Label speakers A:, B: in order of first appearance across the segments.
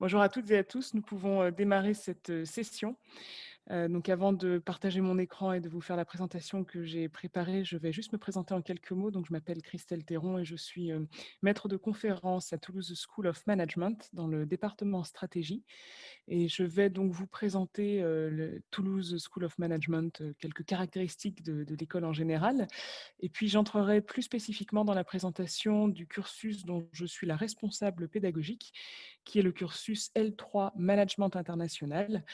A: Bonjour à toutes et à tous, nous pouvons démarrer cette session. Donc avant de partager mon écran et de vous faire la présentation que j'ai préparée, je vais juste me présenter en quelques mots. Donc je m'appelle Christelle Théron et je suis maître de conférence à Toulouse School of Management dans le département stratégie. Et je vais donc vous présenter le Toulouse School of Management, quelques caractéristiques de l'école en général. Et puis j'entrerai plus spécifiquement dans la présentation du cursus dont je suis la responsable pédagogique, qui est le cursus L3 Management International.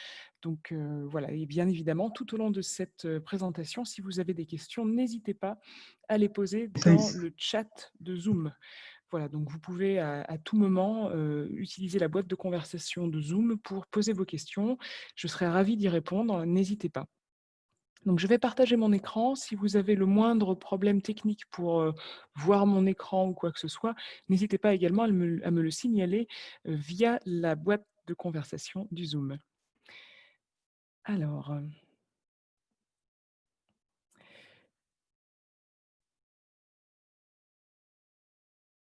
A: Donc voilà, et bien évidemment, tout au long de cette présentation, si vous avez des questions, n'hésitez pas à les poser dans le chat de Zoom. Voilà, donc vous pouvez à tout moment utiliser la boîte de conversation de Zoom pour poser vos questions. Je serai ravie d'y répondre, n'hésitez pas. Donc je vais partager mon écran. Si vous avez le moindre problème technique pour voir mon écran ou quoi que ce soit, n'hésitez pas également à me le signaler via la boîte de conversation du Zoom. Alors,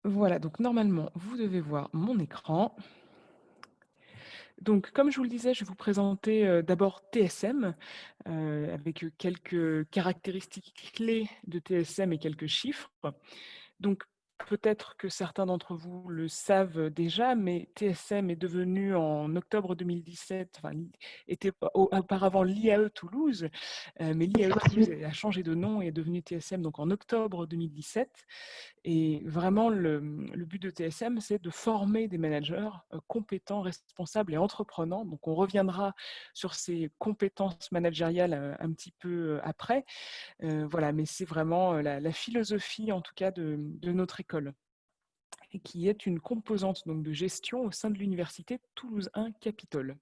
A: voilà, donc normalement, vous devez voir mon écran. Donc, comme je vous le disais, je vais vous présenter d'abord TSM, avec quelques caractéristiques clés de TSM et quelques chiffres. Donc, peut-être que certains d'entre vous le savent déjà, mais TSM est devenu en octobre 2017, enfin, était auparavant l'IAE Toulouse, mais l'IAE Toulouse a changé de nom et est devenu TSM donc en octobre 2017. Et vraiment, le but de TSM, c'est de former des managers compétents, responsables et entreprenants. Donc, on reviendra sur ces compétences managériales un petit peu après. Voilà, mais c'est vraiment la philosophie, en tout cas, de notre école, et qui est une composante donc, de gestion au sein de l'université Toulouse 1 Capitole.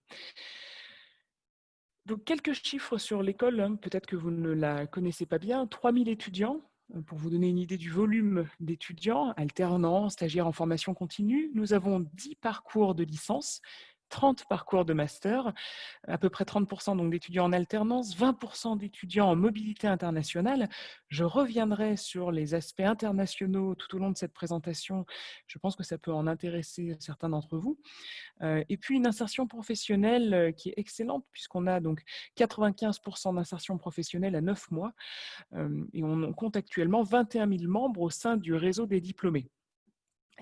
A: Donc, quelques chiffres sur l'école, hein, peut-être que vous ne la connaissez pas bien. 3000 étudiants, pour vous donner une idée du volume d'étudiants, alternants, stagiaires en formation continue. Nous avons 10 parcours de licence, 30 parcours de master, à peu près 30% donc d'étudiants en alternance, 20% d'étudiants en mobilité internationale. Je reviendrai sur les aspects internationaux tout au long de cette présentation. Je pense que ça peut en intéresser certains d'entre vous. Et puis une insertion professionnelle qui est excellente puisqu'on a donc 95% d'insertion professionnelle à 9 mois et on compte actuellement 21 000 membres au sein du réseau des diplômés.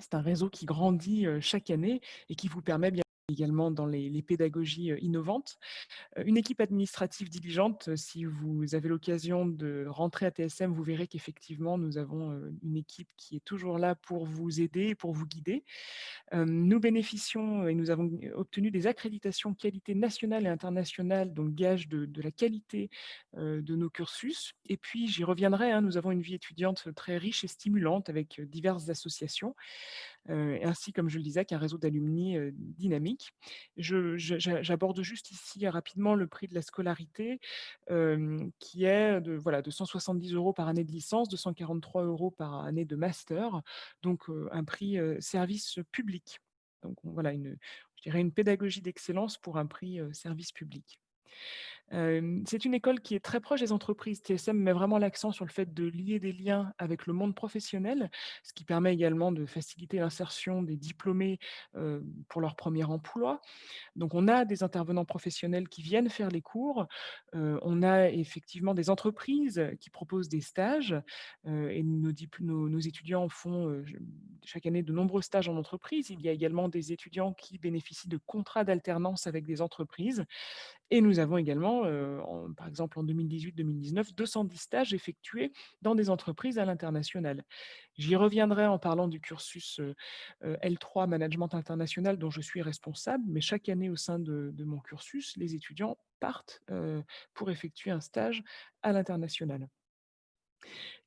A: C'est un réseau qui grandit chaque année et qui vous permet bien également dans les pédagogies innovantes. Une équipe administrative diligente, si vous avez l'occasion de rentrer à TSM, vous verrez qu'effectivement, nous avons une équipe qui est toujours là pour vous aider et pour vous guider. Nous bénéficions et nous avons obtenu des accréditations qualité nationale et internationale, donc gage de la qualité de nos cursus. Et puis, j'y reviendrai, hein, nous avons une vie étudiante très riche et stimulante avec diverses associations, ainsi, comme je le disais, qu'un réseau d'alumni dynamique. J'aborde juste ici rapidement le prix de la scolarité, qui est de 170 € par année de licence, 243 € par année de master, donc un prix service public. Donc voilà, je dirais une pédagogie d'excellence pour un prix service public. C'est une école qui est très proche des entreprises. TSM met vraiment l'accent sur le fait de lier des liens avec le monde professionnel, ce qui permet également de faciliter l'insertion des diplômés pour leur premier emploi. Donc, on a des intervenants professionnels qui viennent faire les cours. On a effectivement des entreprises qui proposent des stages et nos étudiants font chaque année de nombreux stages en entreprise. Il y a également des étudiants qui bénéficient de contrats d'alternance avec des entreprises. Et nous avons également, par exemple en 2018-2019, 210 stages effectués dans des entreprises à l'international. J'y reviendrai en parlant du cursus L3 Management International dont je suis responsable, mais chaque année au sein de mon cursus, les étudiants partent pour effectuer un stage à l'international.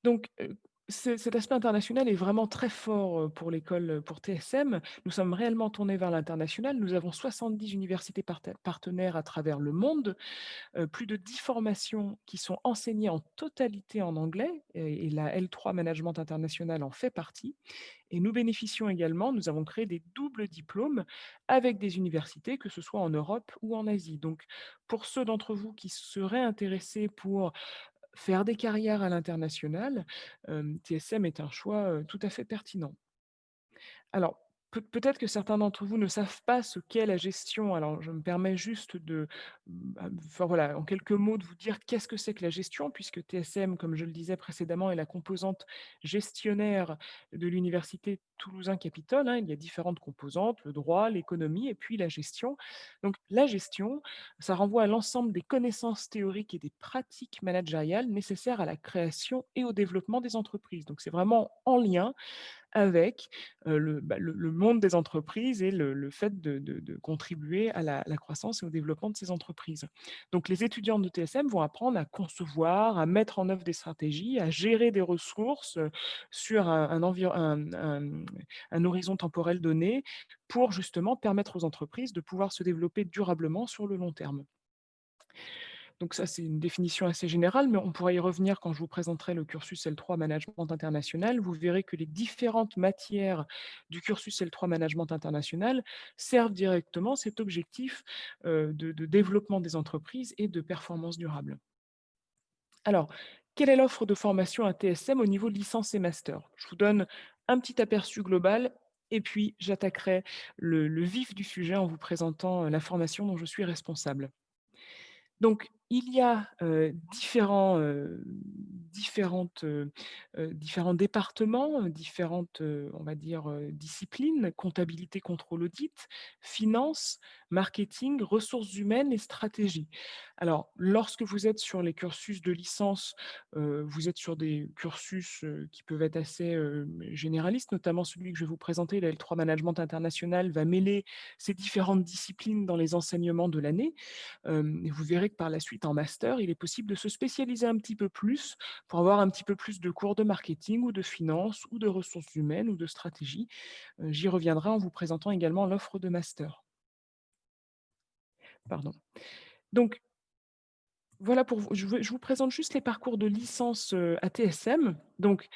A: Donc, cet aspect international est vraiment très fort pour l'école, pour TSM. Nous sommes réellement tournés vers l'international. Nous avons 70 universités partenaires à travers le monde, plus de 10 formations qui sont enseignées en totalité en anglais et la L3 Management International en fait partie. Et nous bénéficions également, nous avons créé des doubles diplômes avec des universités, que ce soit en Europe ou en Asie. Donc, pour ceux d'entre vous qui seraient intéressés pour faire des carrières à l'international, TSM est un choix tout à fait pertinent. Alors, peut-être que certains d'entre vous ne savent pas ce qu'est la gestion. Alors, je me permets juste de, enfin voilà, en quelques mots, de vous dire qu'est-ce que c'est que la gestion, puisque TSM, comme je le disais précédemment, est la composante gestionnaire de l'université Toulousain-Capitole, hein. Il y a différentes composantes, le droit, l'économie et puis la gestion. Donc, la gestion, ça renvoie à l'ensemble des connaissances théoriques et des pratiques managériales nécessaires à la création et au développement des entreprises. Donc, c'est vraiment en lien avec, le monde des entreprises et le fait de contribuer à la croissance et au développement de ces entreprises. Donc les étudiants de TSM vont apprendre à concevoir, à mettre en œuvre des stratégies, à gérer des ressources, sur un horizon temporel donné pour justement permettre aux entreprises de pouvoir se développer durablement sur le long terme. Donc ça, c'est une définition assez générale, mais on pourra y revenir quand je vous présenterai le cursus L3 Management International. Vous verrez que les différentes matières du cursus L3 Management International servent directement cet objectif de développement des entreprises et de performance durable. Alors, quelle est l'offre de formation à TSM au niveau licence et master? Je vous donne un petit aperçu global et puis j'attaquerai le vif du sujet en vous présentant la formation dont je suis responsable. Donc, il y a, différents départements, différentes, on va dire, disciplines: comptabilité, contrôle, audit, finance, marketing, ressources humaines et stratégie. Alors, lorsque vous êtes sur les cursus de licence, vous êtes sur des cursus, qui peuvent être assez, généralistes, notamment celui que je vais vous présenter, le L3 Management International, va mêler ces différentes disciplines dans les enseignements de l'année. Et vous verrez que par la suite, en master, il est possible de se spécialiser un petit peu plus pour avoir un petit peu plus de cours de marketing ou de finance ou de ressources humaines ou de stratégie. J'y reviendrai en vous présentant également l'offre de master. Pardon. Donc voilà pour vous je vous présente juste les parcours de licence, à TSM. Donc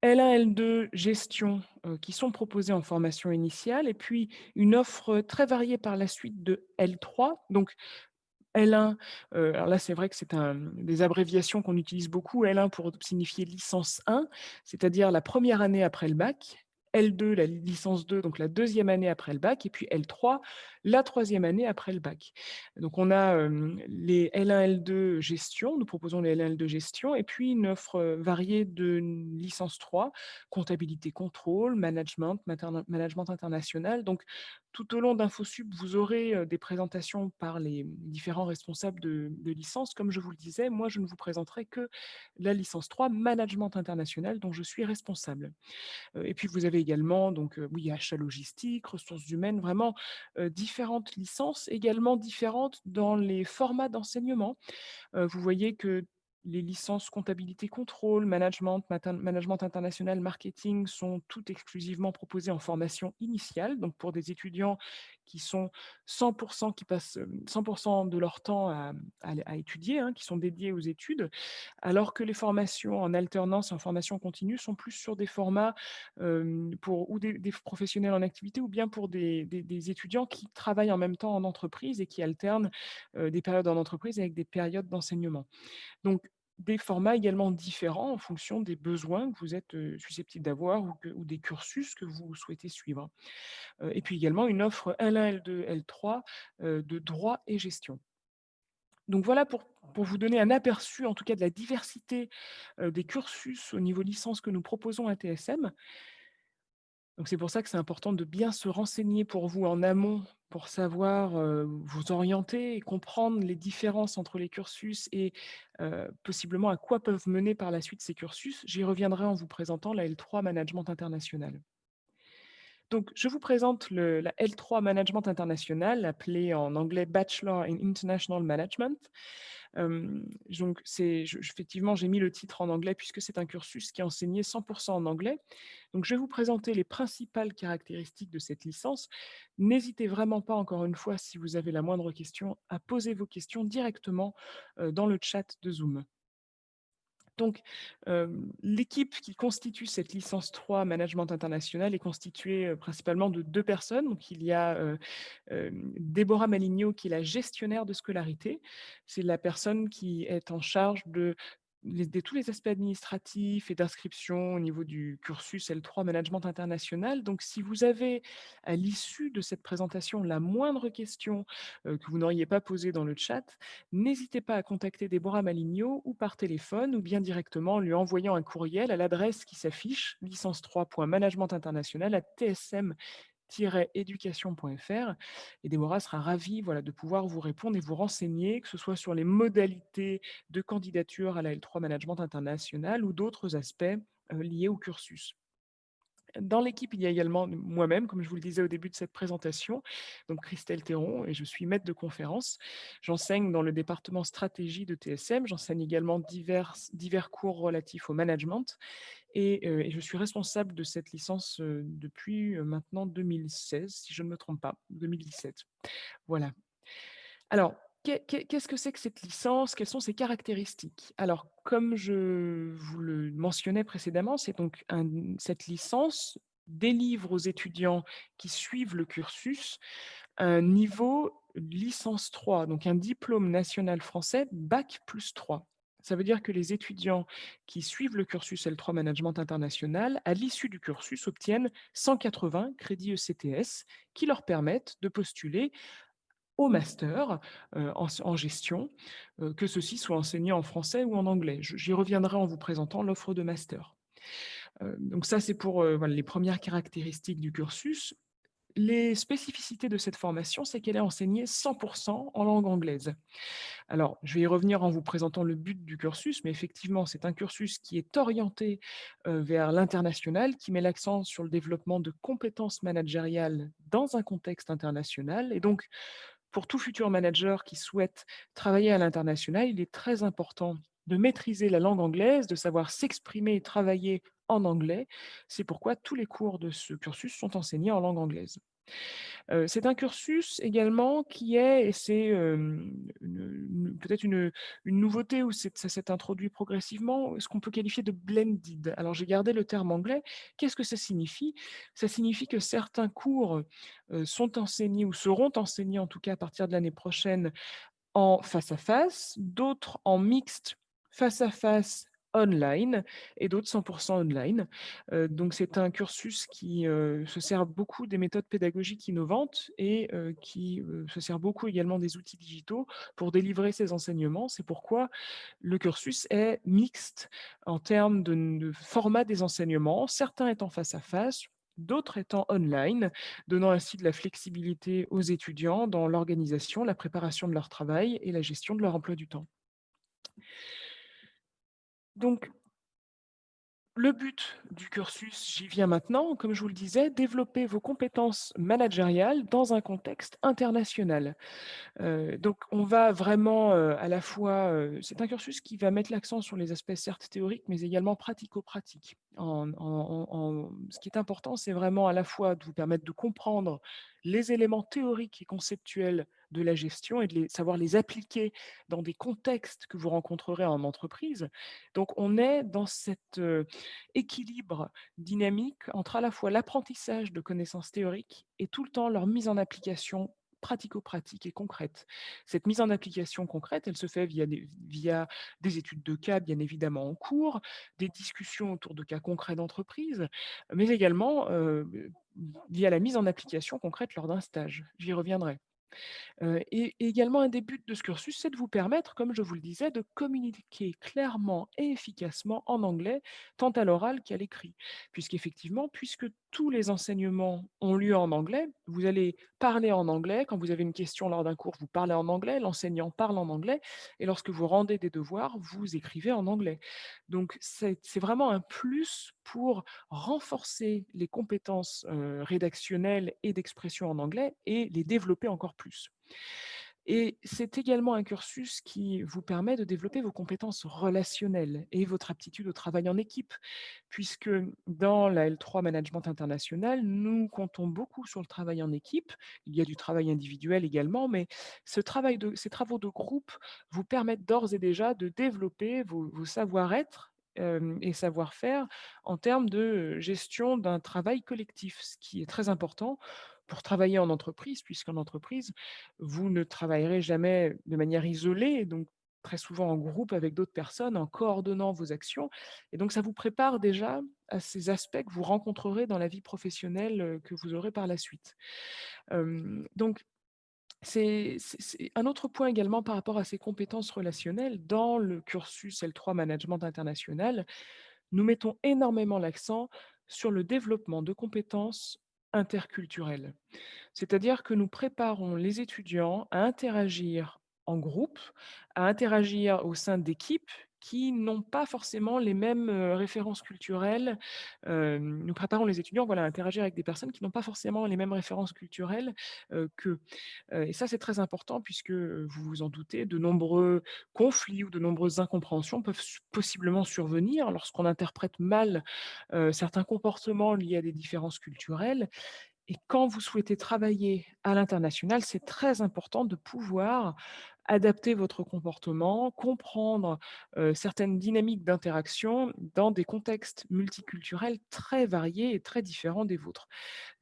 A: L1, L2 gestion, qui sont proposés en formation initiale et puis une offre très variée par la suite de L3. Donc L1, alors là, c'est vrai que c'est des abréviations qu'on utilise beaucoup. L1 pour signifier licence 1, c'est-à-dire la première année après le bac. L2, la licence 2, donc la deuxième année après le bac. Et puis L3, la troisième année après le bac. Donc on a les L1, L2 gestion, nous proposons les L1, L2 gestion, et puis une offre variée de licence 3, comptabilité contrôle, management international. Donc tout au long d'InfoSup, vous aurez, des présentations par les différents responsables de licence. Comme je vous le disais, moi, je ne vous présenterai que la licence 3 Management international dont je suis responsable. Et puis vous avez également donc, oui, achat logistique, ressources humaines, vraiment, différentes licences, également différentes dans les formats d'enseignement. Vous voyez que les licences comptabilité contrôle, management international, marketing sont toutes exclusivement proposées en formation initiale, donc pour des étudiants qui sont 100 qui passent, 100 de leur temps à étudier, hein, qui sont dédiés aux études. Alors que les formations en alternance et en formation continue sont plus sur des formats, pour ou des professionnels en activité ou bien pour des étudiants qui travaillent en même temps en entreprise et qui alternent, des périodes en entreprise avec des périodes d'enseignement. Donc des formats également différents en fonction des besoins que vous êtes, susceptibles d'avoir ou des cursus que vous souhaitez suivre. Et puis également une offre L1, L2, L3, de droit et gestion. Donc voilà pour vous donner un aperçu, en tout cas, de la diversité, des cursus au niveau licence que nous proposons à TSM. Donc c'est pour ça que c'est important de bien se renseigner pour vous en amont, pour savoir, vous orienter et comprendre les différences entre les cursus et possiblement à quoi peuvent mener par la suite ces cursus. J'y reviendrai en vous présentant la L3 Management International. Donc, je vous présente la L3 Management International, appelée en anglais Bachelor in International Management. Donc, effectivement, j'ai mis le titre en anglais puisque c'est un cursus qui est enseigné 100% en anglais. Donc, je vais vous présenter les principales caractéristiques de cette licence. N'hésitez vraiment pas, encore une fois, si vous avez la moindre question, à poser vos questions directement dans le chat de Zoom. Donc, l'équipe qui constitue cette licence 3 management international est constituée, principalement de 2 personnes. Donc il y a, Déborah Maligno qui est la gestionnaire de scolarité. C'est la personne qui est en charge de tous les aspects administratifs et d'inscription au niveau du cursus L3 Management International. Donc, si vous avez, à l'issue de cette présentation, la moindre question que vous n'auriez pas posée dans le chat, n'hésitez pas à contacter Déborah Maligno ou par téléphone ou bien directement en lui envoyant un courriel à l'adresse qui s'affiche, licence3.managementinternational@tsm éducation.fr et Déborah sera ravie voilà, de pouvoir vous répondre et vous renseigner, que ce soit sur les modalités de candidature à la L3 Management International ou d'autres aspects liés au cursus. Dans l'équipe, il y a également moi-même, comme je vous le disais au début de cette présentation, donc Christelle Théron, et je suis maître de conférence. J'enseigne dans le département stratégie de TSM, j'enseigne également divers cours relatifs au management, et je suis responsable de cette licence depuis maintenant 2016, si je ne me trompe pas, 2017. Voilà. Alors, qu'est-ce que c'est que cette licence? Quelles sont ses caractéristiques? Alors, comme je vous le mentionnais précédemment, c'est donc cette licence délivre aux étudiants qui suivent le cursus un niveau licence 3, donc un diplôme national français bac+3. Ça veut dire que les étudiants qui suivent le cursus L3 Management International, à l'issue du cursus, obtiennent 180 crédits ECTS qui leur permettent de postuler au master en gestion, que ceux-ci soient enseignés en français ou en anglais. J'y reviendrai en vous présentant l'offre de master. Donc ça, c'est pour voilà, les premières caractéristiques du cursus. Les spécificités de cette formation, c'est qu'elle est enseignée 100% en langue anglaise. Alors, je vais y revenir en vous présentant le but du cursus, mais effectivement, c'est un cursus qui est orienté vers l'international, qui met l'accent sur le développement de compétences managériales dans un contexte international. Et donc, pour tout futur manager qui souhaite travailler à l'international, il est très important de maîtriser la langue anglaise, de savoir s'exprimer et travailler en anglais. C'est pourquoi tous les cours de ce cursus sont enseignés en langue anglaise. C'est un cursus également qui est, et c'est peut-être une nouveauté où ça s'est introduit progressivement, ce qu'on peut qualifier de blended. Alors j'ai gardé le terme anglais. Qu'est-ce que ça signifie? Ça signifie que certains cours sont enseignés ou seront enseignés en tout cas à partir de l'année prochaine en face à face, d'autres en mixte face à face online et d'autres 100% online. Donc c'est un cursus qui se sert beaucoup des méthodes pédagogiques innovantes et qui se sert beaucoup également des outils digitaux pour délivrer ces enseignements. C'est pourquoi le cursus est mixte en termes de format des enseignements, certains étant face à face, d'autres étant online, donnant ainsi de la flexibilité aux étudiants dans l'organisation, la préparation de leur travail et la gestion de leur emploi du temps. Donc, le but du cursus, j'y viens maintenant, comme je vous le disais, développer vos compétences managériales dans un contexte international. Donc on va vraiment, à la fois, c'est un cursus qui va mettre l'accent sur les aspects certes théoriques, mais également pratico-pratiques. Ce qui est important, c'est vraiment à la fois de vous permettre de comprendre les éléments théoriques et conceptuels de la gestion et de savoir les appliquer dans des contextes que vous rencontrerez en entreprise. Donc on est dans cet équilibre dynamique entre à la fois l'apprentissage de connaissances théoriques et tout le temps leur mise en application pratico-pratique et concrète. Cette mise en application concrète, elle se fait via des études de cas, bien évidemment, en cours, des discussions autour de cas concrets d'entreprise, mais également via la mise en application concrète lors d'un stage. J'y reviendrai. Et également, un des buts de ce cursus, c'est de vous permettre, comme je vous le disais, de communiquer clairement et efficacement en anglais, tant à l'oral qu'à l'écrit. Puisqu'effectivement, puisque tous les enseignements ont lieu en anglais, vous allez parler en anglais. Quand vous avez une question lors d'un cours, vous parlez en anglais, l'enseignant parle en anglais, et lorsque vous rendez des devoirs, vous écrivez en anglais. Donc, c'est vraiment un plus pour renforcer les compétences rédactionnelles et d'expression en anglais et les développer encore plus. Et c'est également un cursus qui vous permet de développer vos compétences relationnelles et votre aptitude au travail en équipe, puisque dans la L3 Management International, nous comptons beaucoup sur le travail en équipe. Il y a du travail individuel également, mais ces travaux de groupe vous permettent d'ores et déjà de développer vos savoir-être et savoir-faire en termes de gestion d'un travail collectif, ce qui est très important pour travailler en entreprise, puisqu'en entreprise, vous ne travaillerez jamais de manière isolée. Donc, très souvent en groupe avec d'autres personnes, en coordonnant vos actions et donc ça vous prépare déjà à ces aspects que vous rencontrerez dans la vie professionnelle, que vous aurez par la suite. Donc c'est un autre point également par rapport à ces compétences relationnelles. Dans le cursus L3 Management International, nous mettons énormément l'accent sur le développement de compétences interculturelles. C'est-à-dire que nous préparons les étudiants à interagir en groupe, à interagir au sein d'équipes qui n'ont pas forcément les mêmes, références culturelles. Nous préparons les étudiants, voilà, à interagir avec des personnes qui n'ont pas forcément les mêmes références culturelles, qu'eux. Et ça, c'est très important puisque, vous vous en doutez, de nombreux conflits ou de nombreuses incompréhensions peuvent possiblement survenir lorsqu'on interprète mal, certains comportements liés à des différences culturelles et quand vous souhaitez travailler à l'international, c'est très important de pouvoir adapter votre comportement, comprendre, certaines dynamiques d'interaction dans des contextes multiculturels très variés et très différents des vôtres.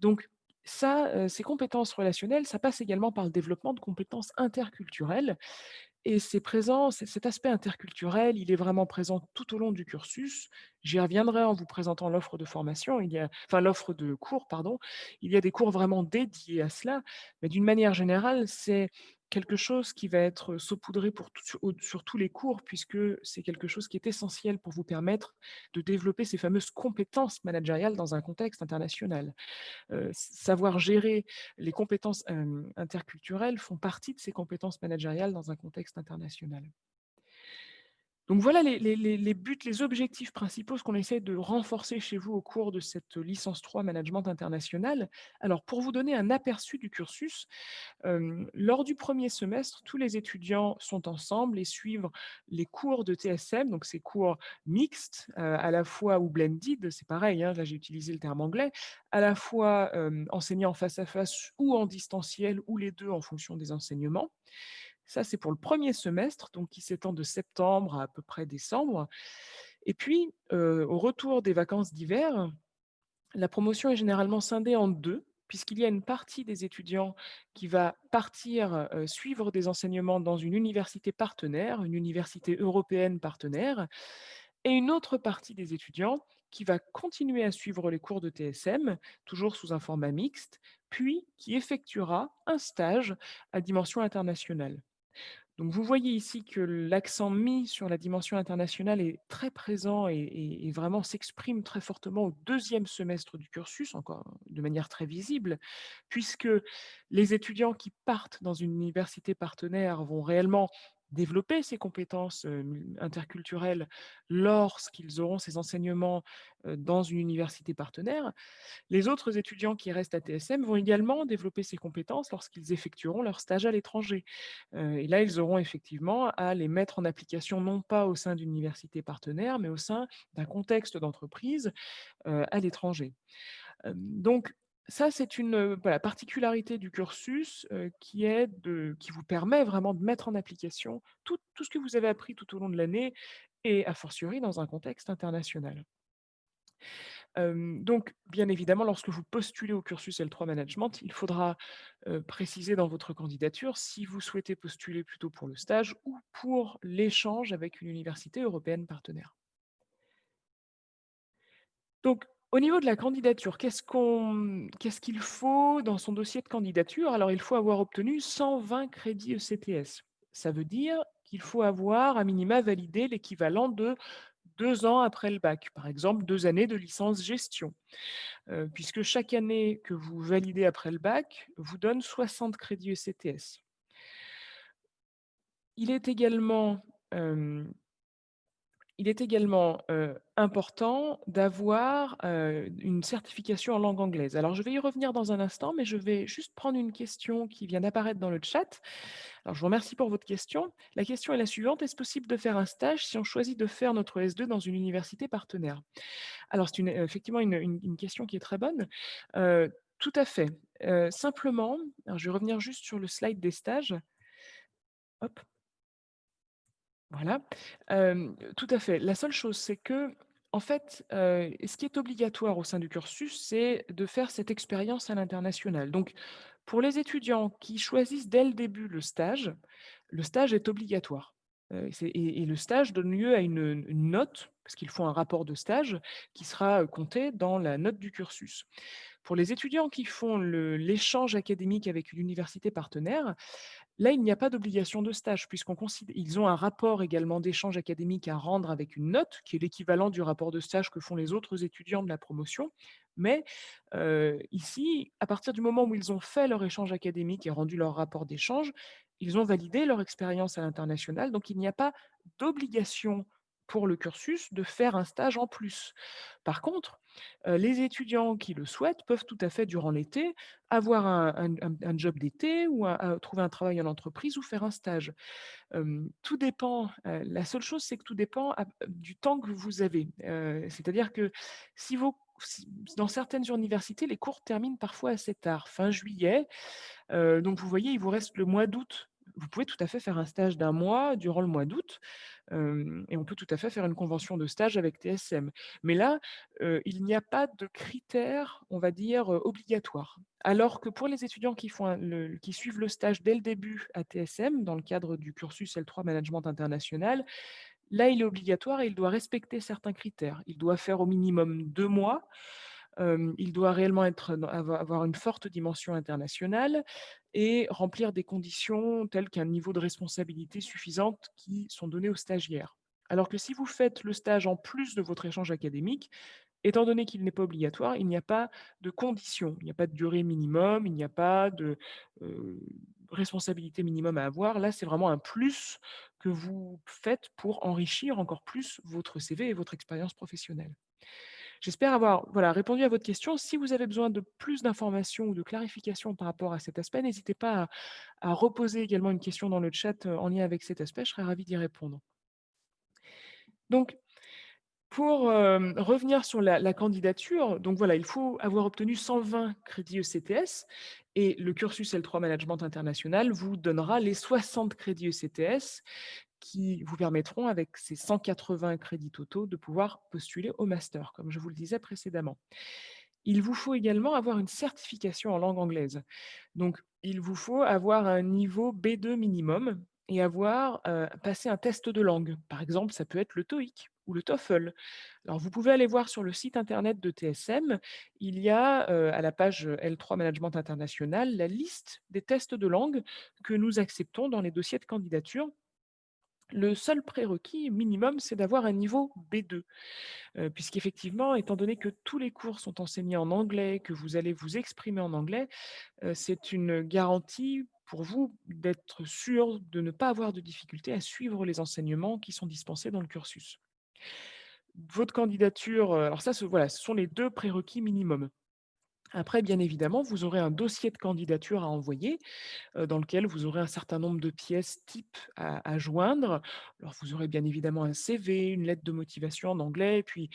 A: Donc ça, ces compétences relationnelles, ça passe également par le développement de compétences interculturelles et c'est présent, cet aspect interculturel, il est vraiment présent tout au long du cursus. J'y reviendrai en vous présentant l'offre de formation, l'offre de cours, pardon. Il y a des cours vraiment dédiés à cela, mais d'une manière générale, c'est quelque chose qui va être saupoudré pour sur tous les cours, puisque c'est quelque chose qui est essentiel pour vous permettre de développer ces fameuses compétences managériales dans un contexte international. Savoir gérer les compétences, interculturelles font partie de ces compétences managériales dans un contexte international. Donc voilà les buts, les objectifs principaux, ce qu'on essaie de renforcer chez vous au cours de cette licence 3 management international. Alors pour vous donner un aperçu du cursus, lors du premier semestre, tous les étudiants sont ensemble et suivent les cours de TSM, donc ces cours mixtes, à la fois ou blended, c'est pareil, hein, là j'ai utilisé le terme anglais, à la fois, enseignés en face à face ou en distanciel ou les 2 en fonction des enseignements. Ça, c'est pour le premier semestre, donc qui s'étend de septembre à peu près décembre et puis, au retour des vacances d'hiver, la promotion est généralement scindée en 2, puisqu'il y a une partie des étudiants qui va partir, suivre des enseignements dans une université partenaire, une université européenne partenaire et une autre partie des étudiants qui va continuer à suivre les cours de TSM, toujours sous un format mixte, puis qui effectuera un stage à dimension internationale. Donc vous voyez ici que l'accent mis sur la dimension internationale est très présent et vraiment s'exprime très fortement au deuxième semestre du cursus, encore de manière très visible, puisque les étudiants qui partent dans une université partenaire vont réellement développer ces compétences, interculturelles lorsqu'ils auront ces enseignements, dans une université partenaire. Les autres étudiants qui restent à TSM vont également développer ces compétences lorsqu'ils effectueront leur stage à l'étranger. Et là, ils auront effectivement à les mettre en application, non pas au sein d'une université partenaire, mais au sein d'un contexte d'entreprise, à l'étranger. Donc ça, c'est une, voilà, particularité du cursus, qui vous permet vraiment de mettre en application tout ce que vous avez appris tout au long de l'année et a fortiori dans un contexte international. Donc, bien évidemment, lorsque vous postulez au cursus L3 Management, il faudra, préciser dans votre candidature si vous souhaitez postuler plutôt pour le stage ou pour l'échange avec une université européenne partenaire. Donc, au niveau de la candidature, qu'est-ce qu'il faut dans son dossier de candidature? Alors, il faut avoir obtenu 120 crédits ECTS. Ça veut dire qu'il faut avoir à minima validé l'équivalent de 2 ans après le bac, par exemple 2 années de licence gestion. Puisque chaque année que vous validez après le bac vous donne 60 crédits ECTS. Il est également, hem, important d'avoir, une certification en langue anglaise. Alors je vais y revenir dans un instant, mais je vais juste prendre une question qui vient d'apparaître dans le chat. Alors je vous remercie pour votre question. La question est la suivante: «Est-ce possible de faire un stage si on choisit de faire notre S2 dans une université partenaire?» Alors c'est effectivement une question qui est très bonne. Tout à fait. Simplement, alors je vais revenir juste sur le slide des stages. Hop, voilà. Tout à fait. La seule chose, c'est que, en fait, ce qui est obligatoire au sein du cursus, c'est de faire cette expérience à l'international. Donc, pour les étudiants qui choisissent dès le début le stage est obligatoire. Et le stage donne lieu à une note, parce qu'ils font un rapport de stage qui sera, compté dans la note du cursus. Pour les étudiants qui font l'échange académique avec une université partenaire, là, il n'y a pas d'obligation de stage ils ont un rapport également d'échange académique à rendre avec une note qui est l'équivalent du rapport de stage que font les autres étudiants de la promotion. Mais, ici, à partir du moment où ils ont fait leur échange académique et rendu leur rapport d'échange, ils ont validé leur expérience à l'international, donc il n'y a pas d'obligation pour le cursus de faire un stage en plus. Par contre, les étudiants qui le souhaitent peuvent tout à fait durant l'été avoir un job d'été ou trouver un travail en entreprise ou faire un stage. Tout dépend, la seule chose, c'est que tout dépend du temps que vous avez. C'est-à-dire que si dans certaines universités, les cours terminent parfois assez tard, fin juillet, donc vous voyez, il vous reste le mois d'août. Vous pouvez tout à fait faire un stage d'un mois durant le mois d'août, et on peut tout à fait faire une convention de stage avec TSM. Mais là, il n'y a pas de critères, on va dire, obligatoires. Alors que pour les étudiants qui suivent le stage dès le début à TSM, dans le cadre du cursus L3 Management International, là, il est obligatoire et il doit respecter certains critères. Il doit faire au minimum 2 mois, il doit réellement avoir une forte dimension internationale et remplir des conditions telles qu'un niveau de responsabilité suffisante qui sont données aux stagiaires. Alors que si vous faites le stage en plus de votre échange académique, étant donné qu'il n'est pas obligatoire, il n'y a pas de conditions, il n'y a pas de durée minimum, il n'y a pas de, heu, responsabilité minimum à avoir. Là, c'est vraiment un plus que vous faites pour enrichir encore plus votre CV et votre expérience professionnelle. J'espère avoir, voilà, répondu à votre question. Si vous avez besoin de plus d'informations ou de clarifications par rapport à cet aspect, n'hésitez pas à reposer également une question dans le chat, en lien avec cet aspect, je serai ravie d'y répondre. Donc pour, revenir sur la candidature, donc voilà, il faut avoir obtenu 120 crédits ECTS et le cursus L3 Management International vous donnera les 60 crédits ECTS qui vous permettront, avec ces 180 crédits totaux, de pouvoir postuler au master, comme je vous le disais précédemment. Il vous faut également avoir une certification en langue anglaise. Donc, il vous faut avoir un niveau B2 minimum et avoir, passé un test de langue. Par exemple, ça peut être le TOEIC ou le TOEFL. Alors, vous pouvez aller voir sur le site internet de TSM, il y a, à la page, L3 Management International, la liste des tests de langue que nous acceptons dans les dossiers de candidature. Le seul prérequis minimum, c'est d'avoir un niveau B2. Puisqu'effectivement, étant donné que tous les cours sont enseignés en anglais, que vous allez vous exprimer en anglais, c'est une garantie pour vous d'être sûr de ne pas avoir de difficulté à suivre les enseignements qui sont dispensés dans le cursus. Votre candidature, alors ça, voilà, ce sont les 2 prérequis minimum. Après, bien évidemment, vous aurez un dossier de candidature à envoyer, dans lequel vous aurez un certain nombre de pièces types à joindre. Alors vous aurez bien évidemment un CV, une lettre de motivation en anglais et puis,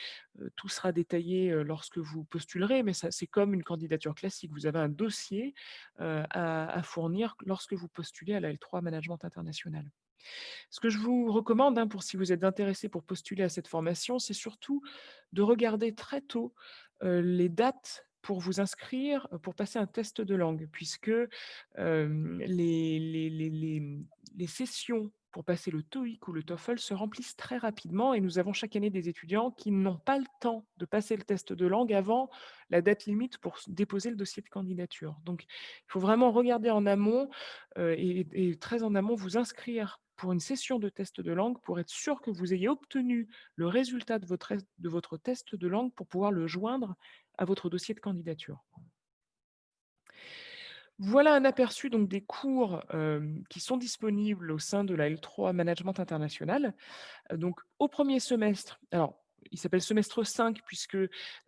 A: tout sera détaillé, lorsque vous postulerez, mais ça c'est comme une candidature classique. Vous avez un dossier, à fournir lorsque vous postulez à la L3 Management International. Ce que je vous recommande, hein, pour si vous êtes intéressé pour postuler à cette formation, c'est surtout de regarder très tôt, les dates pour vous inscrire, pour passer un test de langue puisque, les sessions pour passer le TOEIC ou le TOEFL se remplissent très rapidement et nous avons chaque année des étudiants qui n'ont pas le temps de passer le test de langue avant la date limite pour déposer le dossier de candidature. Donc il faut vraiment regarder en amont, et très en amont, vous inscrire pour une session de test de langue pour être sûr que vous ayez obtenu le résultat de votre test de langue pour pouvoir le joindre à votre dossier de candidature. Voilà un aperçu donc des cours, qui sont disponibles au sein de la L3 Management International. Donc au premier semestre, alors il s'appelle semestre 5 puisque,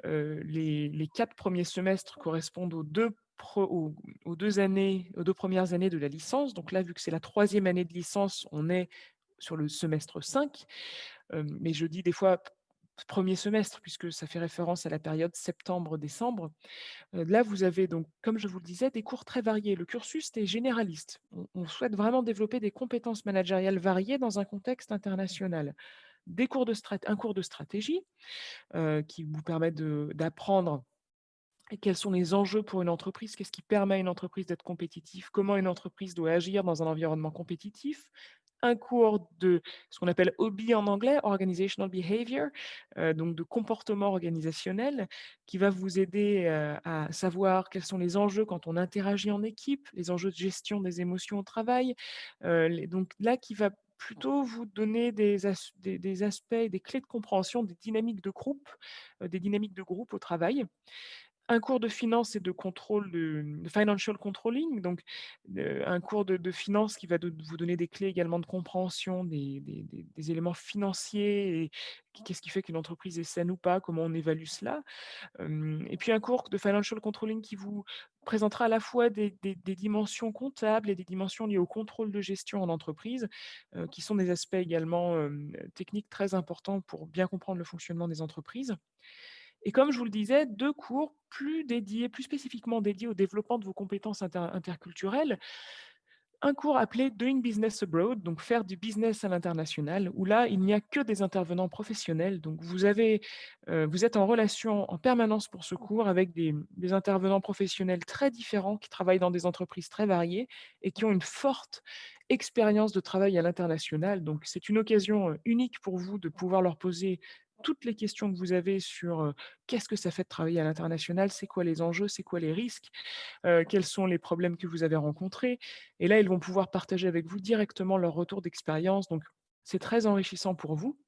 A: les 4 premiers semestres correspondent aux 2 années, aux 2 premières années de la licence. Donc là, vu que c'est la troisième année de licence, on est sur le semestre 5. Mais je dis des fois premier semestre puisque ça fait référence à la période septembre-décembre. Là, vous avez donc, comme je vous le disais, des cours très variés. Le cursus est généraliste. On souhaite vraiment développer des compétences managériales variées dans un contexte international. Un cours de stratégie, qui vous permet d'apprendre quels sont les enjeux pour une entreprise, qu'est-ce qui permet à une entreprise d'être compétitive, comment une entreprise doit agir dans un environnement compétitif. un cours de ce qu'on appelle OBI en anglais, Organizational Behavior, donc de comportement organisationnel, qui va vous aider, à savoir quels sont les enjeux quand on interagit en équipe, les enjeux de gestion des émotions au travail, les donc là, qui va plutôt vous donner des aspects, des clés de compréhension des dynamiques de groupe au travail. Un cours de finance et de contrôle de financial controlling, donc un cours de finance qui va vous donner des clés également de compréhension des éléments financiers et qu'est-ce qui fait qu'une entreprise est saine ou pas, comment on évalue cela. Et puis un cours de financial controlling qui vous présentera à la fois des dimensions comptables et des dimensions liées au contrôle de gestion en entreprise, qui sont des aspects également, techniques très importants pour bien comprendre le fonctionnement des entreprises. Et comme je vous le disais, 2 cours plus spécifiquement dédiés au développement de vos compétences interculturelles. Un cours appelé Doing Business Abroad, donc faire du business à l'international, où là, il n'y a que des intervenants professionnels. Donc vous êtes en relation en permanence pour ce cours avec des intervenants professionnels très différents qui travaillent dans des entreprises très variées et qui ont une forte expérience de travail à l'international. Donc c'est une occasion, unique pour vous de pouvoir leur poser toutes les questions que vous avez sur, qu'est-ce que ça fait de travailler à l'international? C'est quoi les enjeux? C'est quoi les risques? Quels sont les problèmes que vous avez rencontrés? Et là, ils vont pouvoir partager avec vous directement leur retour d'expérience, donc c'est très enrichissant pour vous.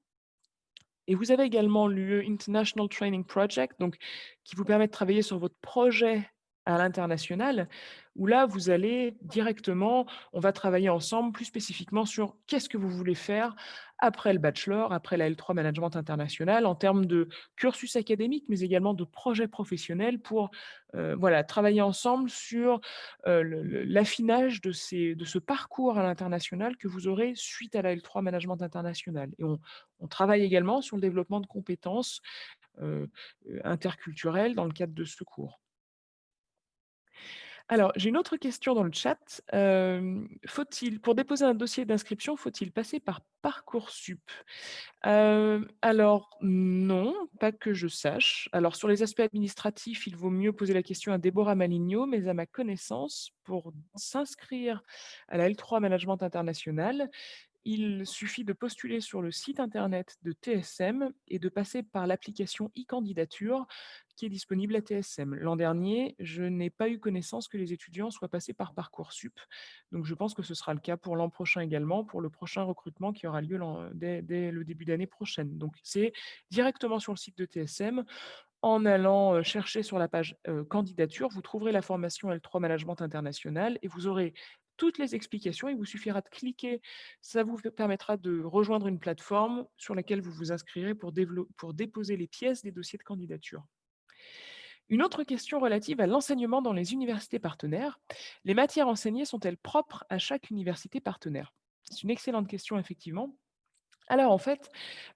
A: Et vous avez également l'UE International Training Project, donc qui vous permet de travailler sur votre projet à l'international, où là, vous allez directement on va travailler ensemble plus spécifiquement sur qu'est-ce que vous voulez faire après le bachelor, après la L3 Management International, en termes de cursus académique, mais également de projets professionnels pour, voilà, travailler ensemble sur, l'affinage de ce parcours à l'international que vous aurez suite à la L3 Management International. Et on travaille également sur le développement de compétences, heu interculturelles dans le cadre de ce cours. Alors, j'ai une autre question dans le chat. Faut-il pour déposer un dossier d'inscription, faut-il passer par Parcoursup? Alors non, pas que je sache. Alors sur les aspects administratifs, il vaut mieux poser la question à Déborah Maligno, mais à ma connaissance, pour s'inscrire à la L3 Management International, il suffit de postuler sur le site internet de TSM et de passer par l'application e-candidature qui est disponible à TSM. L'an dernier, je n'ai pas eu connaissance que les étudiants soient passés par Parcoursup, donc je pense que ce sera le cas pour l'an prochain également, pour le prochain recrutement qui aura lieu dès le début d'année prochaine. Donc c'est directement sur le site de TSM, en allant, chercher sur la page, candidature, vous trouverez la formation L3 Management International et vous aurez toutes les explications. Il vous suffira de cliquer, ça vous permettra de rejoindre une plateforme sur laquelle vous vous inscrirez pour déposer les pièces des dossiers de candidature. Une autre question relative à l'enseignement dans les universités partenaires. Les matières enseignées sont-elles propres à chaque université partenaire? C'est une excellente question effectivement. Alors en fait,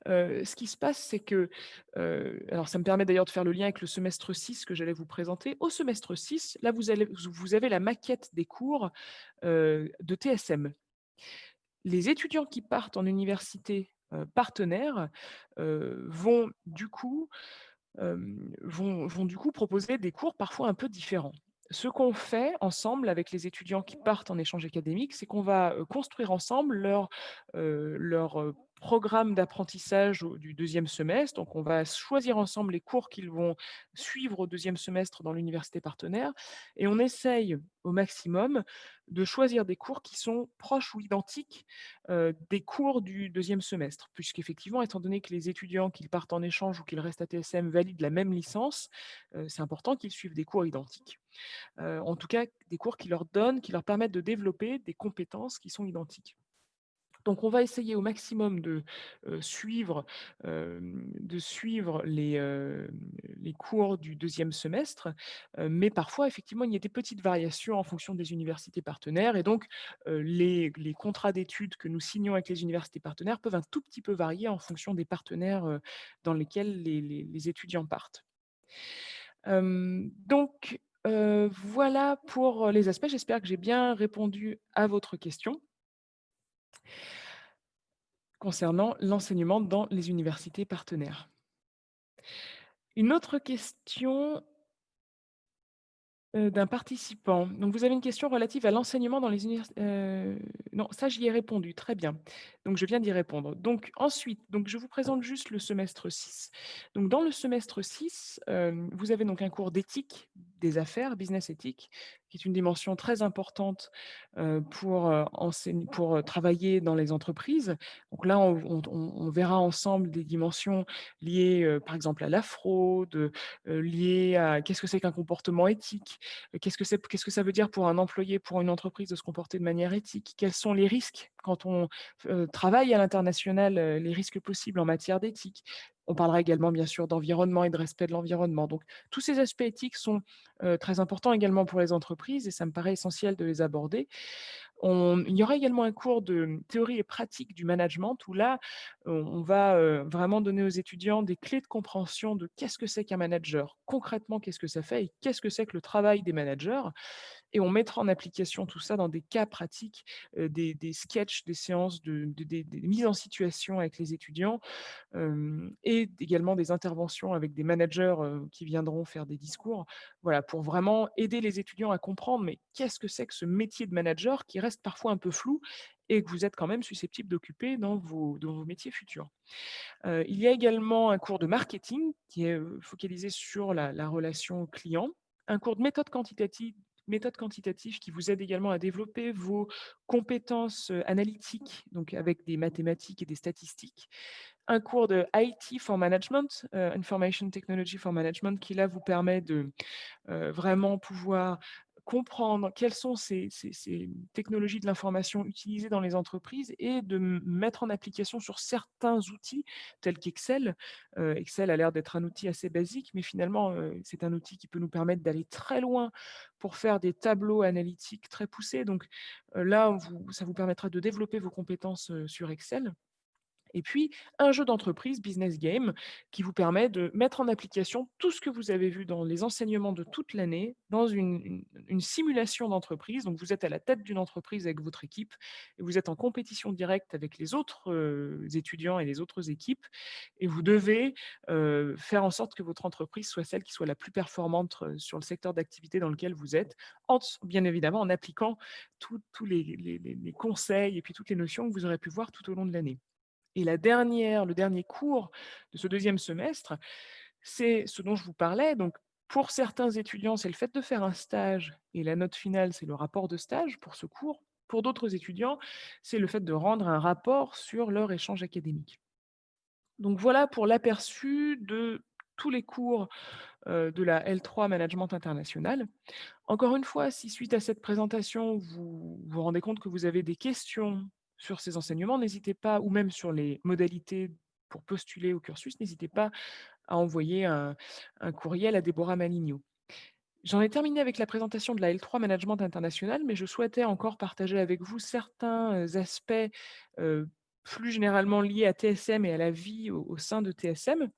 A: ce qui se passe, c'est que, alors ça me permet d'ailleurs de faire le lien avec le semestre 6 que j'allais vous présenter. Au semestre 6, là, vous avez la maquette des cours, de TSM. Les étudiants qui partent en université, partenaire, vont du coup vont du coup proposer des cours parfois un peu différents. Ce qu'on fait ensemble avec les étudiants qui partent en échange académique, c'est qu'on va, construire ensemble leur programme d'apprentissage du deuxième semestre. Donc on va choisir ensemble les cours qu'ils vont suivre au deuxième semestre dans l'université partenaire et on essaye au maximum de choisir des cours qui sont proches ou identiques, des cours du deuxième semestre. Puisqu'effectivement, étant donné que les étudiants, qu'ils partent en échange ou qu'ils restent à TSM, valident la même licence, c'est important qu'ils suivent des cours identiques. En tout cas, des cours qui leur permettent de développer des compétences qui sont identiques. Donc on va essayer au maximum suivre, de suivre les cours du deuxième semestre, mais parfois effectivement il y a des petites variations en fonction des universités partenaires et donc, les contrats d'études que nous signons avec les universités partenaires peuvent un tout petit peu varier en fonction des partenaires, dans lesquels les étudiants partent. Donc, voilà pour les aspects. J'espère que j'ai bien répondu à votre question concernant l'enseignement dans les universités partenaires. Une autre question D'un participant. Donc vous avez une question relative à l'enseignement dans les universités. Non, ça j'y ai répondu, très bien. Donc je viens d'y répondre. Donc ensuite, donc je vous présente juste le semestre 6. Donc dans le semestre 6, vous avez donc un cours d'éthique des affaires, business ethics, qui est une dimension très importante, pour travailler dans les entreprises. Donc là, on verra ensemble des dimensions liées, par exemple à la fraude, liées à qu'est-ce que c'est qu'un comportement éthique? Qu'est-ce que ça veut dire pour un employé, pour une entreprise de se comporter de manière éthique? Quels sont les risques quand on, travaille à l'international, les risques possibles en matière d'éthique? On parlera également bien sûr d'environnement et de respect de l'environnement. Donc tous ces aspects éthiques sont, très importants également pour les entreprises et ça me paraît essentiel de les aborder. Il y aura également un cours de théorie et pratique du management où là, on va, vraiment donner aux étudiants des clés de compréhension de qu'est-ce que c'est qu'un manager? Concrètement, qu'est-ce que ça fait et qu'est-ce que c'est que le travail des managers? Et on mettra en application tout ça dans des cas pratiques, des sketchs, des séances des mises en situation avec les étudiants, et également des interventions avec des managers, qui viendront faire des discours. Voilà, pour vraiment aider les étudiants à comprendre, mais qu'est-ce que c'est que ce métier de manager qui reste parfois un peu flou et que vous êtes quand même susceptibles d'occuper dans vos métiers futurs. Il y a également un cours de marketing qui est, focalisé sur la relation client, un cours de méthode quantitative qui vous aide également à développer vos compétences, analytiques, donc avec des mathématiques et des statistiques. Un cours de IT for Management, Information Technology for Management, qui là vous permet de, vraiment pouvoir comprendre quelles sont ces technologies de l'information utilisées dans les entreprises et de mettre en application sur certains outils tels qu'Excel. Excel a l'air d'être un outil assez basique, mais finalement, c'est un outil qui peut nous permettre d'aller très loin pour faire des tableaux analytiques très poussés. Donc, là, ça vous permettra de développer vos compétences, sur Excel. Et puis, un jeu d'entreprise, business game, qui vous permet de mettre en application tout ce que vous avez vu dans les enseignements de toute l'année dans une simulation d'entreprise. Donc, vous êtes à la tête d'une entreprise avec votre équipe et vous êtes en compétition directe avec les autres étudiants et les autres équipes. Et vous devez faire en sorte que votre entreprise soit celle qui soit la plus performante sur le secteur d'activité dans lequel vous êtes, bien évidemment en appliquant tous les conseils et puis toutes les notions que vous aurez pu voir tout au long de l'année. Et le dernier cours de ce deuxième semestre, c'est ce dont je vous parlais. Donc, pour certains étudiants, c'est le fait de faire un stage et la note finale, c'est le rapport de stage pour ce cours. Pour d'autres étudiants, c'est le fait de rendre un rapport sur leur échange académique. Donc voilà pour l'aperçu de tous les cours, de la L3 Management International. Encore une fois, si suite à cette présentation, vous vous rendez compte que vous avez des questions sur ces enseignements, n'hésitez pas ou même sur les modalités pour postuler au cursus, n'hésitez pas à envoyer un courriel à Déborah Maligno. J'en ai terminé avec la présentation de la L3 Management International, mais je souhaitais encore partager avec vous certains, aspects, heu, plus généralement liés à TSM et à la vie au sein de TSM.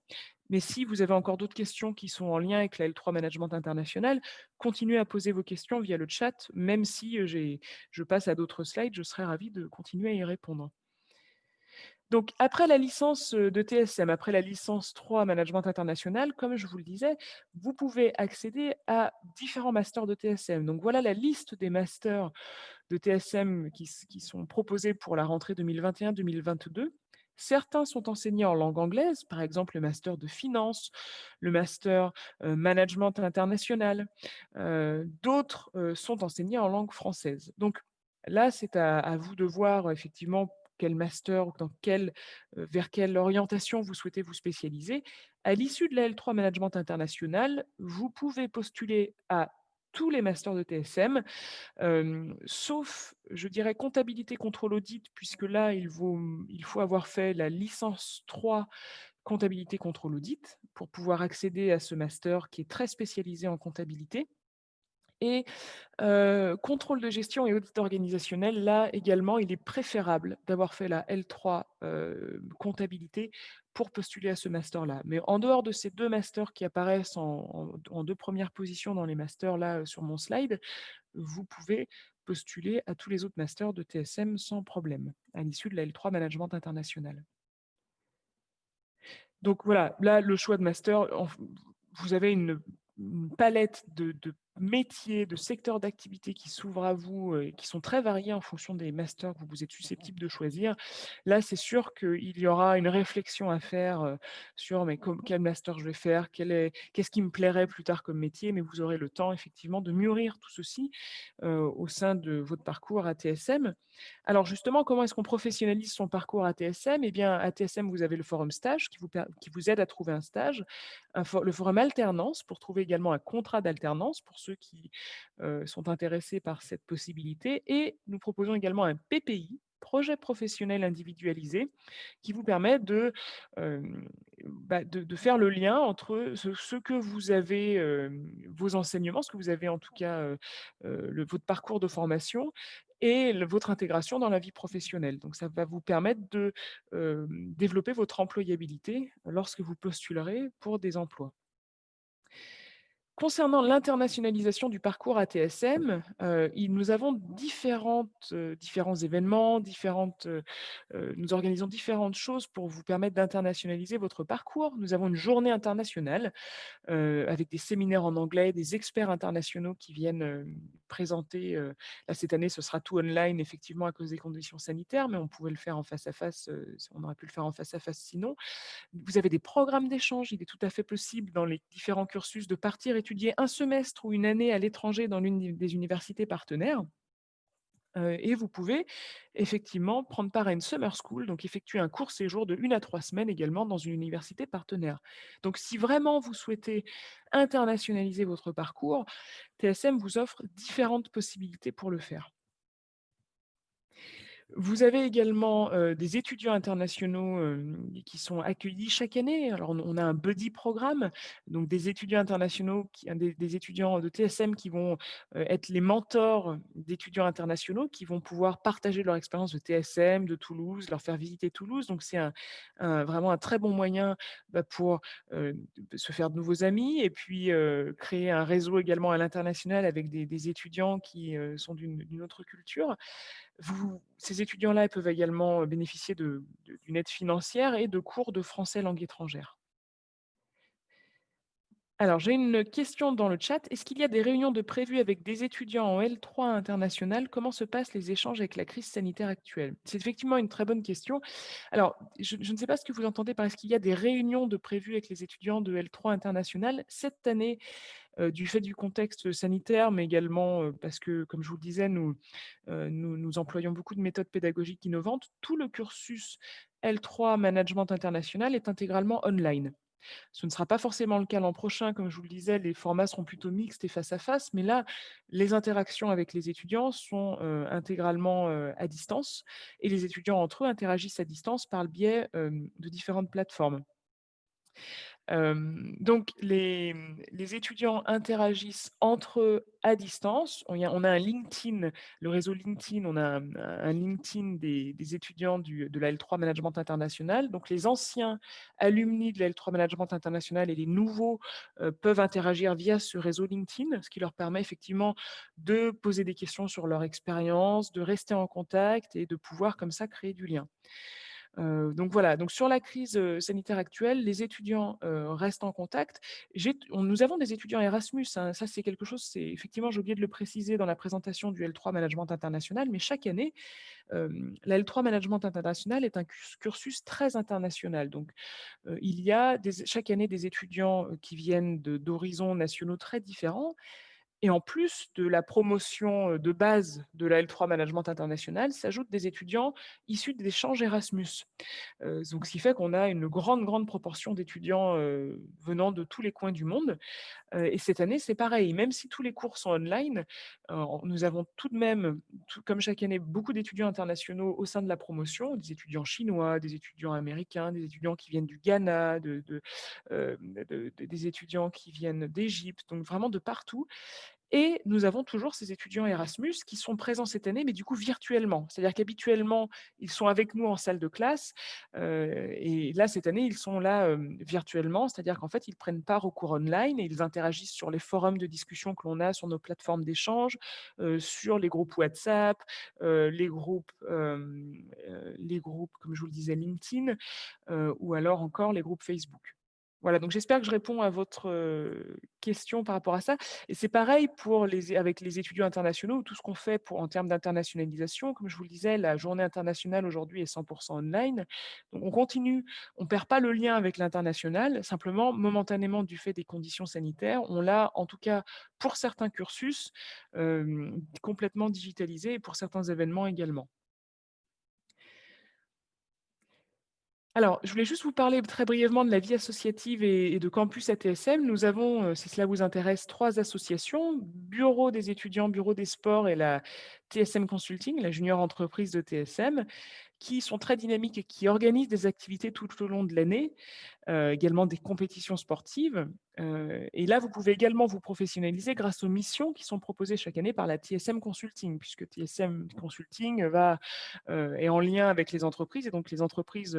A: Mais si vous avez encore d'autres questions qui sont en lien avec la L3 Management International, continuez à poser vos questions via le chat, même si, je passe à d'autres slides, je serai ravie de continuer à y répondre. Donc après la licence, de TSM, après la licence 3 Management International, comme je vous le disais, vous pouvez accéder à différents masters de TSM. Donc voilà la liste des masters de TSM qui sont proposés pour la rentrée 2021-2022. Certains sont enseignés en langue anglaise, par exemple le master de finance, le master, management international. D'autres, sont enseignés en langue française. Donc là, c'est à vous de voir effectivement quel master, vers quelle orientation vous souhaitez vous spécialiser. À l'issue de la L3 Management International, vous pouvez postuler à tous les masters de TSM. Sauf, je dirais, comptabilité, contrôle, audit, puisque là, il faut avoir fait la licence 3 comptabilité, contrôle, audit pour pouvoir accéder à ce master qui est très spécialisé en comptabilité. Et contrôle de gestion et audit organisationnel, là également, il est préférable d'avoir fait la L3, comptabilité pour postuler à ce master-là. Mais en dehors de ces 2 masters qui apparaissent en 2 premières positions dans les masters là, sur mon slide, vous pouvez postuler à tous les autres masters de TSM sans problème, à l'issue de la L3 Management International. Donc voilà, là, le choix de master, vous avez une palette de métiers, de secteurs d'activité qui s'ouvrent à vous, et qui sont très variés en fonction des masters que vous êtes susceptibles de choisir. Là, c'est sûr qu'il y aura une réflexion à faire, sur mais quel master je vais faire, qu'est-ce qui me plairait plus tard comme métier, mais vous aurez le temps effectivement de mûrir tout ceci, au sein de votre parcours à TSM. Alors justement, comment est-ce qu'on professionnalise son parcours à TSM? Eh bien, à TSM, vous avez le forum stage qui vous aide à trouver un stage, le forum alternance pour trouver également un contrat d'alternance pour ceux qui sont intéressés par cette possibilité. Et nous proposons également un PPI, projet professionnel individualisé, qui vous permet de faire le lien entre ce que vous avez, vos enseignements, ce que vous avez en tout cas, votre parcours de formation et votre intégration dans la vie professionnelle. Donc ça va vous permettre de développer votre employabilité lorsque vous postulerez pour des emplois. Concernant l'internationalisation du parcours ATSM, nous avons différents événements, nous organisons différentes choses pour vous permettre d'internationaliser votre parcours. Nous avons une journée internationale avec des séminaires en anglais, des experts internationaux qui viennent présenter. Là, cette année, ce sera tout online, effectivement, à cause des conditions sanitaires, mais on pouvait le faire en face à face. On aurait pu le faire en face à face sinon. Vous avez des programmes d'échange. Il est tout à fait possible, dans les différents cursus, de partir étudier un semestre ou une année à l'étranger dans l'une des universités partenaires. Et vous pouvez effectivement prendre part à une summer school, donc effectuer un court séjour de 1 à 3 semaines également dans une université partenaire. Donc si vraiment vous souhaitez internationaliser votre parcours, TSM vous offre différentes possibilités pour le faire. Vous avez également, des étudiants internationaux, qui sont accueillis chaque année. Alors on a un buddy programme, donc des étudiants internationaux des étudiants de TSM qui vont, être les mentors d'étudiants internationaux qui vont pouvoir partager leur expérience de TSM, de Toulouse, leur faire visiter Toulouse. Donc c'est vraiment un très bon moyen, pour, se faire de nouveaux amis et puis, créer un réseau également à l'international avec des étudiants qui, sont d'une autre culture. Ces étudiants-là, ils peuvent également bénéficier d'une aide financière et de cours de français langue étrangère. Alors, j'ai une question dans le chat. Est-ce qu'il y a des réunions de prévues avec des étudiants en L3 international? Comment se passent les échanges avec la crise sanitaire actuelle? C'est effectivement une très bonne question. Alors, je ne sais pas ce que vous entendez par est-ce qu'il y a des réunions de prévues avec les étudiants de L3 international? Cette année, du fait du contexte sanitaire, mais également, parce que, comme je vous le disais, nous employons beaucoup de méthodes pédagogiques innovantes. Tout le cursus L3 Management International est intégralement online. Ce ne sera pas forcément le cas l'an prochain, comme je vous le disais, les formats seront plutôt mixtes et face à face, mais là, les interactions avec les étudiants sont, intégralement, à distance et les étudiants entre eux interagissent à distance par le biais, de différentes plateformes. Donc les étudiants interagissent entre eux à distance. On a un LinkedIn, le réseau LinkedIn, on a un LinkedIn des étudiants de la L3 Management International. Donc les anciens alumni de la L3 Management International et les nouveaux, peuvent interagir via ce réseau LinkedIn, ce qui leur permet effectivement de poser des questions sur leur expérience, de rester en contact et de pouvoir comme ça créer du lien. Donc voilà, donc sur la crise, sanitaire actuelle, les étudiants, restent en contact. Nous avons des étudiants Erasmus, hein, ça c'est quelque chose, c'est effectivement, j'ai oublié de le préciser dans la présentation du L3 Management International, mais chaque année, la L3 Management International est un cursus très international. Donc, il y a chaque année des étudiants, qui viennent d'horizons nationaux très différents et en plus de la promotion, de base de la L3 Management International, s'ajoutent des étudiants issus d'échanges Erasmus. Donc ce qui fait qu'on a une grande proportion d'étudiants, venant de tous les coins du monde. Et cette année, c'est pareil, même si tous les cours sont online, nous avons tout de même, tout comme chaque année, beaucoup d'étudiants internationaux au sein de la promotion, des étudiants chinois, des étudiants américains, des étudiants qui viennent du Ghana, des étudiants qui viennent d'Égypte, donc vraiment de partout. Et nous avons toujours ces étudiants Erasmus qui sont présents cette année, mais du coup virtuellement. C'est-à-dire qu'habituellement, ils sont avec nous en salle de classe, et là, cette année, ils sont là, virtuellement. C'est-à-dire qu'en fait, ils prennent part aux cours online et ils interagissent sur les forums de discussion que l'on a sur nos plateformes d'échange, sur les groupes WhatsApp, les groupes, comme je vous le disais, LinkedIn, ou alors encore les groupes Facebook. Voilà, donc j'espère que je réponds à votre, question par rapport à ça et c'est pareil pour avec les étudiants internationaux, tout ce qu'on fait pour en termes d'internationalisation. Comme je vous le disais, la journée internationale aujourd'hui est 100 online. Donc on continue, on perd pas le lien avec l'international, simplement momentanément du fait des conditions sanitaires, on l'a en tout cas pour certains cursus, complètement digitalisé et pour certains événements également. Alors, je voulais juste vous parler très brièvement de la vie associative et de Campus ATSM. Nous avons, si cela vous intéresse, 3 associations: Bureau des étudiants, Bureau des sports et la TSM Consulting, la junior entreprise de TSM, qui sont très dynamiques et qui organisent des activités tout au long de l'année, également des compétitions sportives. Et là, vous pouvez également vous professionnaliser grâce aux missions qui sont proposées chaque année par la TSM Consulting, puisque TSM Consulting est en lien avec les entreprises et donc les entreprises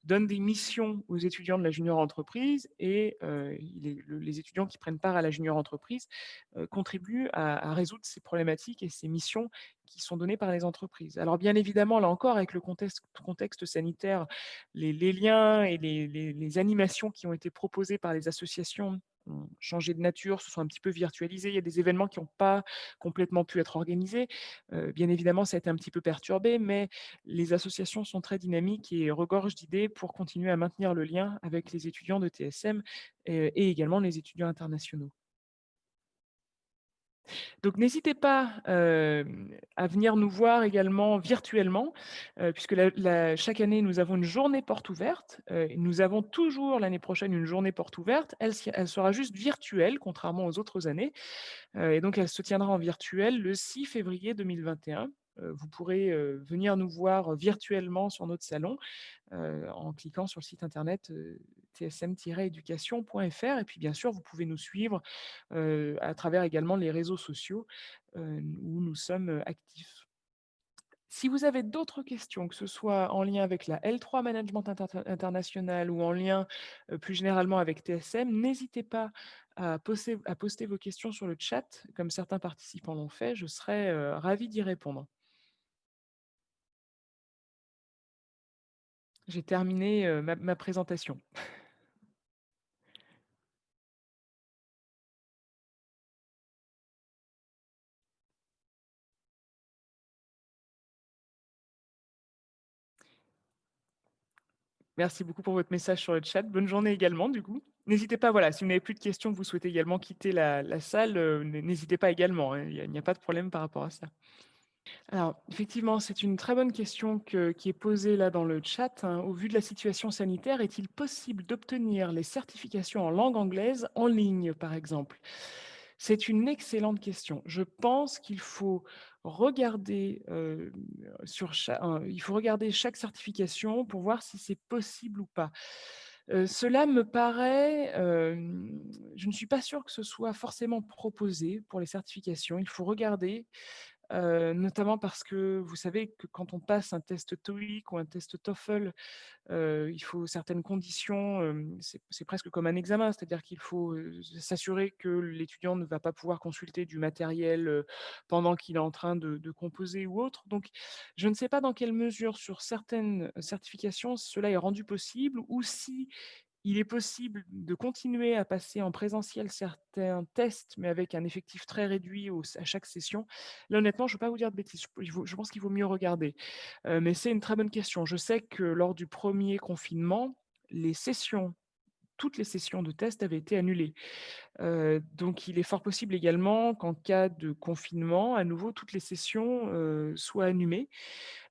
A: donnent des missions aux étudiants de la junior entreprise et les étudiants qui prennent part à la junior entreprise contribuent à résoudre ces problématiques et ces missions qui sont données par les entreprises. Alors bien évidemment, là encore, avec le contexte sanitaire, les liens et les animations qui ont été proposées par les associations ont changé de nature, se sont un petit peu virtualisées. Il y a des événements qui n'ont pas complètement pu être organisés. Bien évidemment, ça a été un petit peu perturbé, mais les associations sont très dynamiques et regorgent d'idées pour continuer à maintenir le lien avec les étudiants de TSM, et également les étudiants internationaux. Donc n'hésitez pas, à venir nous voir également virtuellement, puisque chaque année, nous avons une journée porte ouverte. Nous avons toujours l'année prochaine une journée porte ouverte. Elle sera juste virtuelle, contrairement aux autres années, et donc elle se tiendra en virtuel le 6 février 2021. Vous pourrez, venir nous voir virtuellement sur notre salon, en cliquant sur le site internet, tsm-éducation.fr et puis bien sûr, vous pouvez nous suivre, à travers également les réseaux sociaux, où nous sommes, actifs. Si vous avez d'autres questions, que ce soit en lien avec la L3 Management International ou en lien, plus généralement avec TSM, n'hésitez pas à poster vos questions sur le chat, comme certains participants l'ont fait. Je serai, ravie d'y répondre. J'ai terminé, ma présentation. Merci beaucoup pour votre message sur le chat. Bonne journée également, du coup. N'hésitez pas, voilà, si vous n'avez plus de questions, que vous souhaitez également quitter la salle, n'hésitez pas également, hein, il n'y a pas de problème par rapport à ça. Alors, effectivement, c'est une très bonne question qui est posée là dans le chat, hein. Au vu de la situation sanitaire, est-il possible d'obtenir les certifications en langue anglaise en ligne, par exemple? C'est une excellente question. Je pense qu'il faut regarder, il faut regarder chaque certification pour voir si c'est possible ou pas. Cela me paraît, je ne suis pas sûre que ce soit forcément proposé pour les certifications. Il faut regarder. Notamment parce que vous savez que quand on passe un test TOEIC ou un test TOEFL, il faut certaines conditions, c'est presque comme un examen, c'est-à-dire qu'il faut, s'assurer que l'étudiant ne va pas pouvoir consulter du matériel, pendant qu'il est en train de composer ou autre. Donc je ne sais pas dans quelle mesure sur certaines certifications cela est rendu possible ou si il est possible de continuer à passer en présentiel certains tests, mais avec un effectif très réduit à chaque session. Là, honnêtement, je ne veux pas vous dire de bêtises. Je pense qu'il vaut mieux regarder. Mais c'est une très bonne question. Je sais que lors du premier confinement, les sessions, toutes les sessions de tests avaient été annulées. Donc il est fort possible également qu'en cas de confinement, à nouveau, toutes les sessions, soient annulées.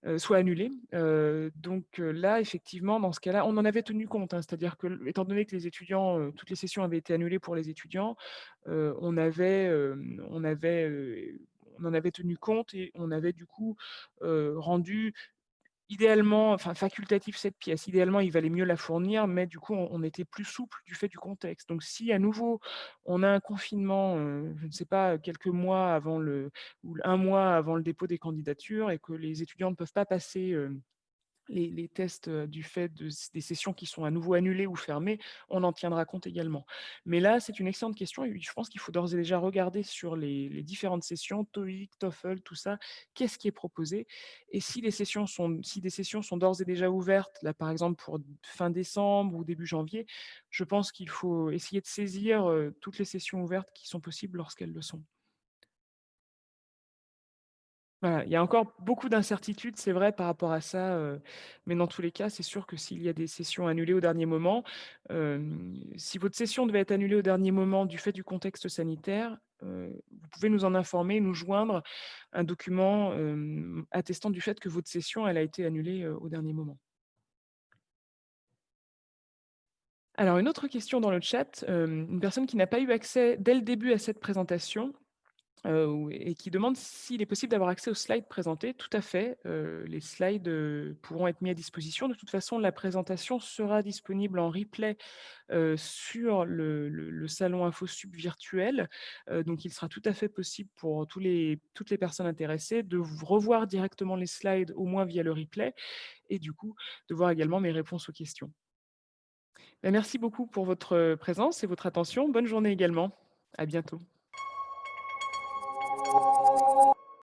A: Donc là, effectivement, dans ce cas-là, on en avait tenu compte, hein. C'est-à-dire que, étant donné que les étudiants, toutes les sessions avaient été annulées pour les étudiants, on en avait tenu compte et on avait du coup, rendu idéalement, enfin facultatif cette pièce. Idéalement, il valait mieux la fournir, mais du coup, on était plus souple du fait du contexte. Donc si à nouveau, on a un confinement, je ne sais pas, quelques mois avant ou 1 mois avant le dépôt des candidatures et que les étudiants ne peuvent pas passer, les tests, du fait des sessions qui sont à nouveau annulées ou fermées, on en tiendra compte également. Mais là, c'est une excellente question et je pense qu'il faut d'ores et déjà regarder sur les différentes sessions, TOEIC, TOEFL, tout ça, qu'est-ce qui est proposé? Et si des sessions sont d'ores et déjà ouvertes, là, par exemple, pour fin décembre ou début janvier, je pense qu'il faut essayer de saisir, toutes les sessions ouvertes qui sont possibles lorsqu'elles le sont. Voilà, il y a encore beaucoup d'incertitudes, c'est vrai, par rapport à ça, mais dans tous les cas, c'est sûr que s'il y a des sessions annulées au dernier moment, si votre session devait être annulée au dernier moment du fait du contexte sanitaire, vous pouvez nous en informer, nous joindre un document, attestant du fait que votre session, elle a été annulée, au dernier moment. Alors une autre question dans le chat, une personne qui n'a pas eu accès dès le début à cette présentation. Ou et qui demande s'il est possible d'avoir accès aux slides présentés. Tout à fait, les slides, pourront être mis à disposition. De toute façon, la présentation sera disponible en replay, sur le salon InfoSup virtuel. Donc il sera tout à fait possible pour toutes les personnes intéressées de revoir directement les slides, au moins via le replay et du coup, de voir également mes réponses aux questions. Bah, merci beaucoup pour votre, présence et votre attention. Bonne journée également. À bientôt.